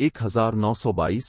1922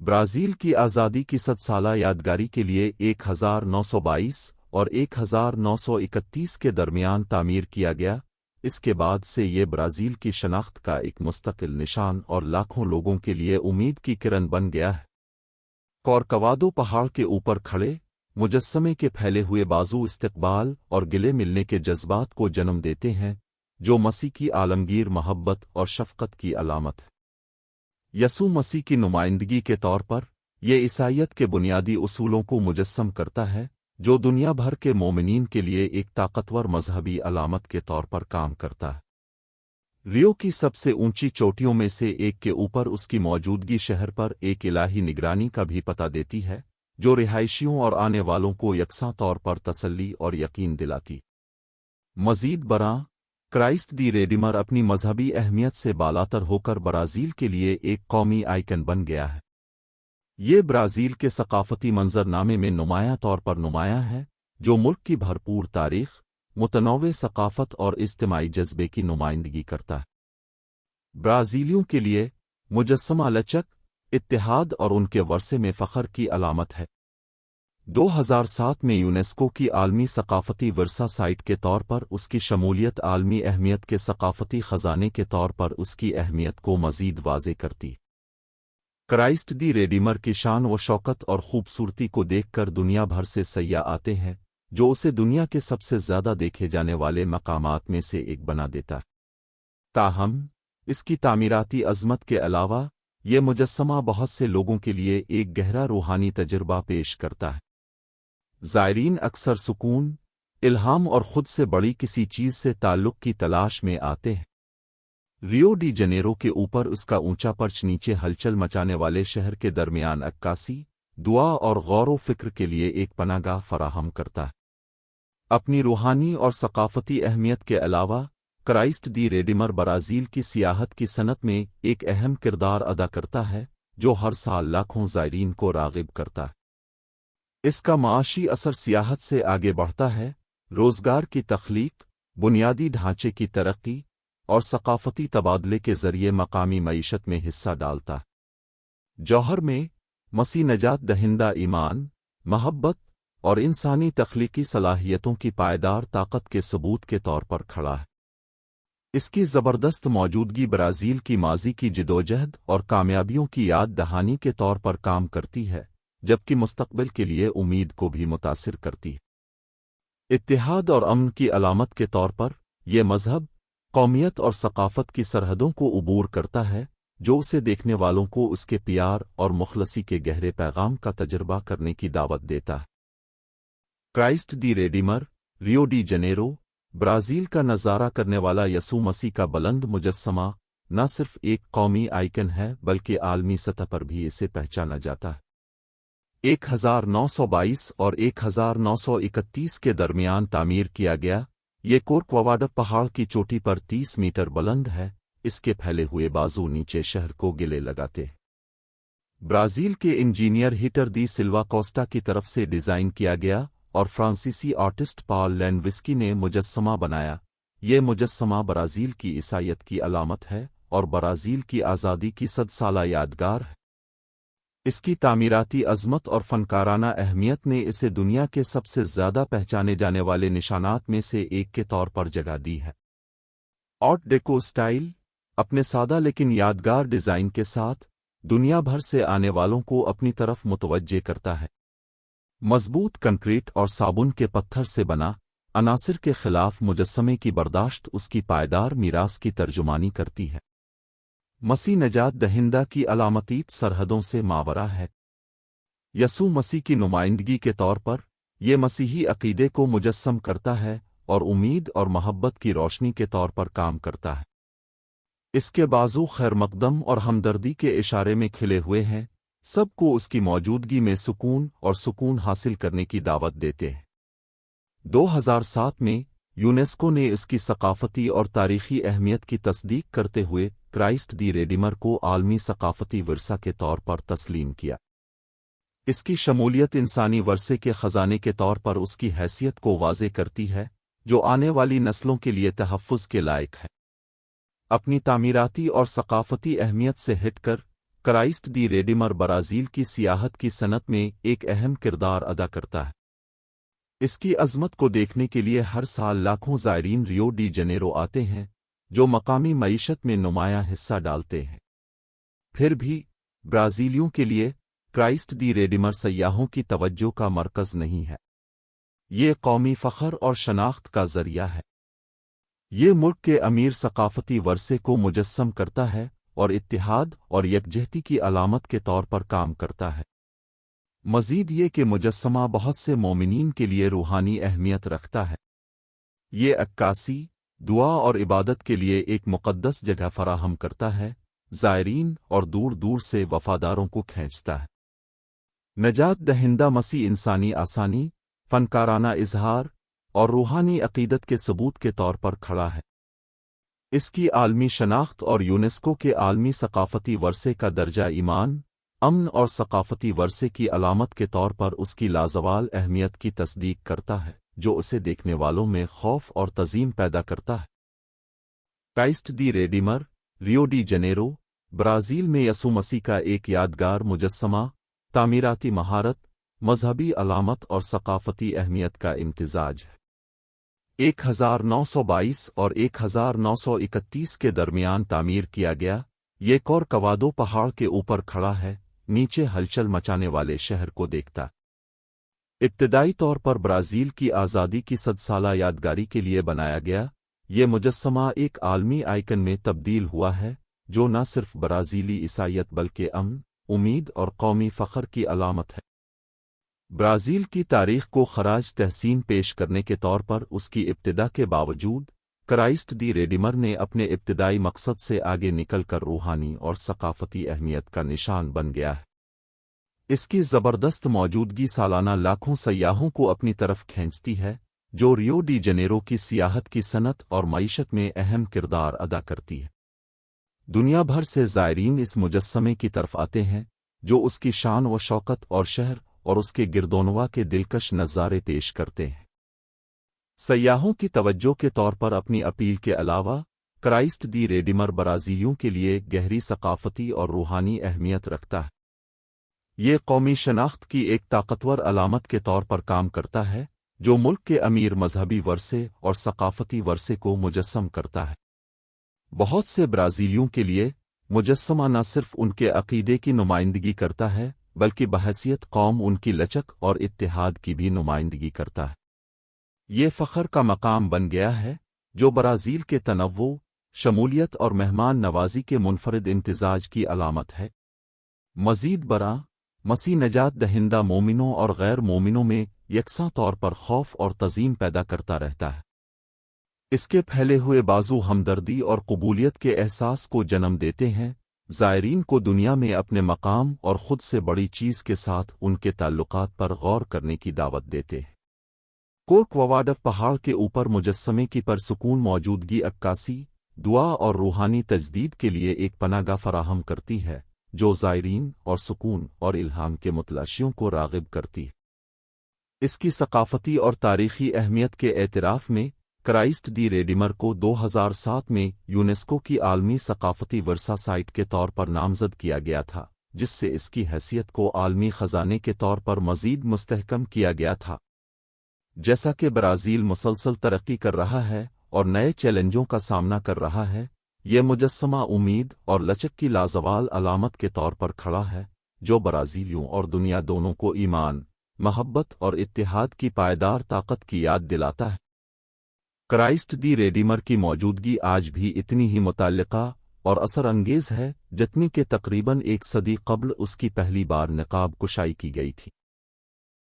Brazil کی آزادی کی 100 سالہ یادگاری کے لیے 1922 اور 1931 کے درمیان تعمیر کیا گیا۔ اس کے بعد سے یہ برازیل کی شناخت کا ایک مستقل نشان اور لاکھوں لوگوں کے لیے امید کی کرن بن گیا ہے۔ کورکوادو پہاڑ کے اوپر کھڑے مجسمے کے پھیلے ہوئے بازو استقبال اور گلے ملنے کے جذبات کو جنم دیتے ہیں، جو مسیح کی عالمگیر محبت اور شفقت کی علامت ہے۔ یسوع مسیح کی نمائندگی کے طور پر، یہ عیسائیت کے بنیادی اصولوں کو مجسم کرتا ہے، جو دنیا بھر کے مومنین کے لیے ایک طاقتور مذہبی علامت کے طور پر کام کرتا ہے۔ ریو کی سب سے اونچی چوٹیوں میں سے ایک کے اوپر اس کی موجودگی شہر پر ایک الہی نگرانی کا بھی پتہ دیتی ہے، جو رہائشیوں اور آنے والوں کو یکساں طور پر تسلی اور یقین دلاتی۔ مزید برآں، کرائسٹ دی ریڈیمر اپنی مذہبی اہمیت سے بالاتر ہو کر برازیل کے لیے ایک قومی آئیکن بن گیا ہے۔ یہ برازیل کے ثقافتی منظر نامے میں نمایاں طور پر نمایاں ہے، جو ملک کی بھرپور تاریخ، متنوع ثقافت اور اجتماعی جذبے کی نمائندگی کرتا ہے۔ برازیلیوں کے لیے مجسمہ لچک، اتحاد اور ان کے ورثے میں فخر کی علامت ہے۔ 2007 میں یونیسکو کی عالمی ثقافتی ورثہ سائٹ کے طور پر اس کی شمولیت عالمی اہمیت کے ثقافتی خزانے کے طور پر اس کی اہمیت کو مزید واضح کرتی۔ کرائسٹ دی ریڈیمر کی شان و شوکت اور خوبصورتی کو دیکھ کر دنیا بھر سے سیاح آتے ہیں، جو اسے دنیا کے سب سے زیادہ دیکھے جانے والے مقامات میں سے ایک بنا دیتا ہے۔ تاہم، اس کی تعمیراتی عظمت کے علاوہ، یہ مجسمہ بہت سے لوگوں کے لیے ایک گہرا روحانی تجربہ پیش کرتا ہے۔ زائرین اکثر سکون، الہام اور خود سے بڑی کسی چیز سے تعلق کی تلاش میں آتے ہیں۔ ریو ڈی جنیرو کے اوپر اس کا اونچا پرچ نیچے ہلچل مچانے والے شہر کے درمیان عکاسی، دعا اور غور و فکر کے لیے ایک پناہ گاہ فراہم کرتا ہے۔ اپنی روحانی اور ثقافتی اہمیت کے علاوہ، کرائسٹ دی ریڈیمر برازیل کی سیاحت کی صنعت میں ایک اہم کردار ادا کرتا ہے، جو ہر سال لاکھوں زائرین کو راغب کرتا ہے۔ اس کا معاشی اثر سیاحت سے آگے بڑھتا ہے، روزگار کی تخلیق، بنیادی ڈھانچے کی ترقی اور ثقافتی تبادلے کے ذریعے مقامی معیشت میں حصہ ڈالتا ہے۔ جوہر میں، مسیح نجات دہندہ ایمان، محبت اور انسانی تخلیقی صلاحیتوں کی پائیدار طاقت کے ثبوت کے طور پر کھڑا ہے۔ اس کی زبردست موجودگی برازیل کی ماضی کی جدوجہد اور کامیابیوں کی یاد دہانی کے طور پر کام کرتی ہے، جبکہ مستقبل کے لیے امید کو بھی متاثر کرتی ہے۔ اتحاد اور امن کی علامت کے طور پر، یہ مذہب، قومیت اور ثقافت کی سرحدوں کو عبور کرتا ہے، جو اسے دیکھنے والوں کو اس کے پیار اور مخلصی کے گہرے پیغام کا تجربہ کرنے کی دعوت دیتا ہے۔ کرائسٹ دی redeemer, Rio D Janeiro, Brazil کا نظارہ کرنے والا یسوع مسیح کا بلند مجسمہ، نہ صرف ایک قومی آئیکن ہے بلکہ عالمی سطح پر بھی اسے پہچانا جاتا ہے۔ 1922 اور 1931 کے درمیان تعمیر کیا گیا، یہ کورکوواڈو پہاڑ کی چوٹی پر 30 میٹر بلند ہے، اس کے پھیلے ہوئے بازو نیچے شہر کو گلے لگاتے ہیں۔ برازیل کے انجینئر ہیٹر دی سلوا کوسٹا کی طرف سے ڈیزائن کیا گیا اور فرانسیسی آرٹسٹ پال لینوسکی نے مجسمہ بنایا۔ یہ مجسمہ برازیل کی عیسائیت کی علامت ہے اور برازیل کی آزادی کی 100 سالہ یادگار ہے۔ اس کی تعمیراتی عظمت اور فنکارانہ اہمیت نے اسے دنیا کے سب سے زیادہ پہچانے جانے والے نشانات میں سے ایک کے طور پر جگہ دی ہے۔ آرٹ ڈیکو سٹائل، اپنے سادہ لیکن یادگار ڈیزائن کے ساتھ، دنیا بھر سے آنے والوں کو اپنی طرف متوجہ کرتا ہے۔ مضبوط کنکریٹ اور صابن کے پتھر سے بنا، عناصر کے خلاف مجسمے کی برداشت اس کی پائیدار میراث کی ترجمانی کرتی ہے۔ مسیح نجات دہندہ کی علامتیت سرحدوں سے ماورا ہے۔ یسوع مسیح کی نمائندگی کے طور پر، یہ مسیحی عقیدے کو مجسم کرتا ہے اور امید اور محبت کی روشنی کے طور پر کام کرتا ہے۔ اس کے بازو خیر مقدم اور ہمدردی کے اشارے میں کھلے ہوئے ہیں، سب کو اس کی موجودگی میں سکون حاصل کرنے کی دعوت دیتے ہیں۔ 2007 میں، یونیسکو نے اس کی ثقافتی اور تاریخی اہمیت کی تصدیق کرتے ہوئے کرائسٹ دی ریڈیمر کو عالمی ثقافتی ورثہ کے طور پر تسلیم کیا۔ اس کی شمولیت انسانی ورثے کے خزانے کے طور پر اس کی حیثیت کو واضح کرتی ہے، جو آنے والی نسلوں کے لیے تحفظ کے لائق ہے۔ اپنی تعمیراتی اور ثقافتی اہمیت سے ہٹ کر، کرائسٹ دی ریڈیمر برازیل کی سیاحت کی صنعت میں ایک اہم کردار ادا کرتا ہے۔ اس کی عظمت کو دیکھنے کے لیے ہر سال لاکھوں زائرین ریو ڈی جنیرو آتے ہیں، جو مقامی معیشت میں نمایاں حصہ ڈالتے ہیں۔ پھر بھی برازیلیوں کے لیے کرائسٹ دی ریڈیمر سیاحوں کی توجہ کا مرکز نہیں ہے، یہ قومی فخر اور شناخت کا ذریعہ ہے۔ یہ ملک کے امیر ثقافتی ورثے کو مجسم کرتا ہے اور اتحاد اور یکجہتی کی علامت کے طور پر کام کرتا ہے۔ مزید یہ کہ مجسمہ بہت سے مومنین کے لیے روحانی اہمیت رکھتا ہے۔ یہ عکاسی، دعا اور عبادت کے لیے ایک مقدس جگہ فراہم کرتا ہے، زائرین اور دور دور سے وفاداروں کو کھینچتا ہے۔ نجات دہندہ مسیح انسانی آسانی، فنکارانہ اظہار اور روحانی عقیدت کے ثبوت کے طور پر کھڑا ہے۔ اس کی عالمی شناخت اور یونیسکو کے عالمی ثقافتی ورثے کا درجہ ایمان، امن اور ثقافتی ورثے کی علامت کے طور پر اس کی لازوال اہمیت کی تصدیق کرتا ہے، جو اسے دیکھنے والوں میں خوف اور تعظیم پیدا کرتا ہے۔ کرائسٹ دی redeemer, Rio D Janeiro, Brazil میں یسوع مسیح کا ایک یادگار مجسمہ، تعمیراتی مہارت، مذہبی علامت اور ثقافتی اہمیت کا امتزاج ہے۔ 1922 اور 1931 کے درمیان تعمیر کیا گیا، یہ کورکوادو پہاڑ کے اوپر کھڑا ہے، نیچے ہلچل مچانے والے شہر کو دیکھتا۔ ابتدائی طور پر برازیل کی آزادی کی 100 سالہ یادگاری کے لیے بنایا گیا، یہ مجسمہ ایک عالمی آئیکن میں تبدیل ہوا ہے، جو نہ صرف برازیلی عیسائیت بلکہ امن، امید اور قومی فخر کی علامت ہے۔ برازیل کی تاریخ کو خراج تحسین پیش کرنے کے طور پر اس کی ابتدا کے باوجود، کرائسٹ دی ریڈیمر نے اپنے ابتدائی مقصد سے آگے نکل کر روحانی اور ثقافتی اہمیت کا نشان بن گیا ہے۔ اس کی زبردست موجودگی سالانہ لاکھوں سیاحوں کو اپنی طرف کھینچتی ہے، جو ریو ڈی جنیرو کی سیاحت کی صنعت اور معیشت میں اہم کردار ادا کرتی ہے۔ دنیا بھر سے زائرین اس مجسمے کی طرف آتے ہیں، جو اس کی شان و شوکت اور شہر اور اس کے گردونوا کے دلکش نظارے پیش کرتے ہیں۔ سیاحوں کی توجہ کے طور پر اپنی اپیل کے علاوہ، کرائسٹ دی ریڈیمر برازیلیوں کے لیے گہری ثقافتی اور روحانی اہمیت رکھتا ہے۔ یہ قومی شناخت کی ایک طاقتور علامت کے طور پر کام کرتا ہے، جو ملک کے امیر مذہبی ورثے اور ثقافتی ورثے کو مجسم کرتا ہے۔ بہت سے برازیلیوں کے لیے، مجسمہ نہ صرف ان کے عقیدے کی نمائندگی کرتا ہے، بلکہ بحیثیت قوم ان کی لچک اور اتحاد کی بھی نمائندگی کرتا ہے۔ یہ فخر کا مقام بن گیا ہے، جو برازیل کے تنوع، شمولیت اور مہمان نوازی کے منفرد امتزاج کی علامت ہے۔ مزید برآں، مسیح نجات دہندہ مومنوں اور غیر مومنوں میں یکساں طور پر خوف اور تعظیم پیدا کرتا رہتا ہے۔ اس کے پھیلے ہوئے بازو ہمدردی اور قبولیت کے احساس کو جنم دیتے ہیں، زائرین کو دنیا میں اپنے مقام اور خود سے بڑی چیز کے ساتھ ان کے تعلقات پر غور کرنے کی دعوت دیتے ہیں۔ کورکوواڈو پہاڑ کے اوپر مجسمے کی پرسکون موجودگی عکاسی، دعا اور روحانی تجدید کے لیے ایک پناہ گاہ فراہم کرتی ہے، جو زائرین اور سکون اور الہام کے متلاشیوں کو راغب کرتی ہے۔ اس کی ثقافتی اور تاریخی اہمیت کے اعتراف میں، کرائسٹ دی ریڈیمر کو 2007 میں یونیسکو کی عالمی ثقافتی ورثہ سائٹ کے طور پر نامزد کیا گیا تھا، جس سے اس کی حیثیت کو عالمی خزانے کے طور پر مزید مستحکم کیا گیا تھا۔ جیسا کہ برازیل مسلسل ترقی کر رہا ہے اور نئے چیلنجوں کا سامنا کر رہا ہے، یہ مجسمہ امید اور لچک کی لازوال علامت کے طور پر کھڑا ہے، جو برازیلیوں اور دنیا دونوں کو ایمان، محبت اور اتحاد کی پائیدار طاقت کی یاد دلاتا ہے۔ کرائسٹ دی ریڈیمر کی موجودگی آج بھی اتنی ہی متعلقہ اور اثر انگیز ہے جتنی کہ تقریباً 1 صدی قبل اس کی پہلی بار نقاب کشائی کی گئی تھی۔